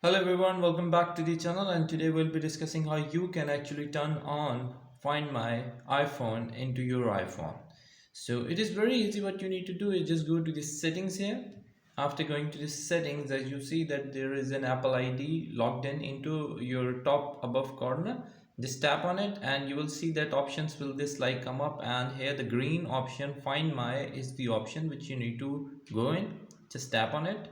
Hello everyone, welcome back to the channel, and today we'll be discussing how you can actually turn on Find My iPhone into your iPhone. So it is very easy. What you need to do is just go to the settings here. After going to the settings, as you see that there is an Apple ID logged in into your top above corner, just tap on it and you will see that options will this like come up, and here the green option Find My is the option which you need to go in. Just tap on it.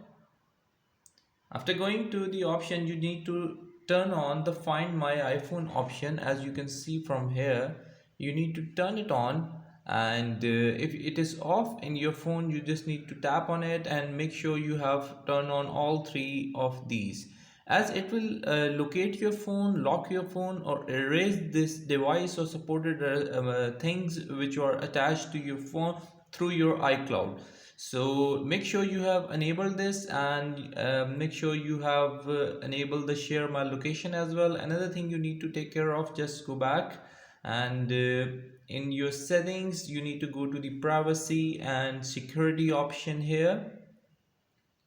After going to the option, you need to turn on the Find My iPhone option. As you can see from here, you need to turn it on, and if it is off in your phone, you just need to tap on it and make sure you have turned on all three of these, as it will locate your phone, lock your phone, or erase this device or supported things which are attached to your phone through your iCloud. So make sure you have enabled this, and make sure you have enabled the share my location as well. Another thing you need to take care of, just go back and in your settings you need to go to the privacy and security option here.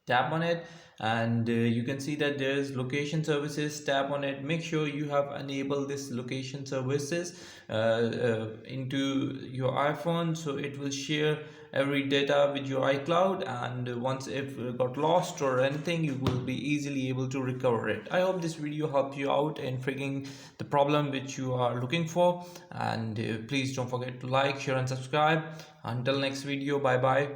Tap on it, and you can see that there's location services. Tap on it, make sure you have enabled this location services into your iPhone, so it will share every data with your iCloud, and once if got lost or anything, you will be easily able to recover it. I hope this video helped you out in figuring the problem which you are looking for, and please don't forget to like, share and subscribe. Until next video, bye bye.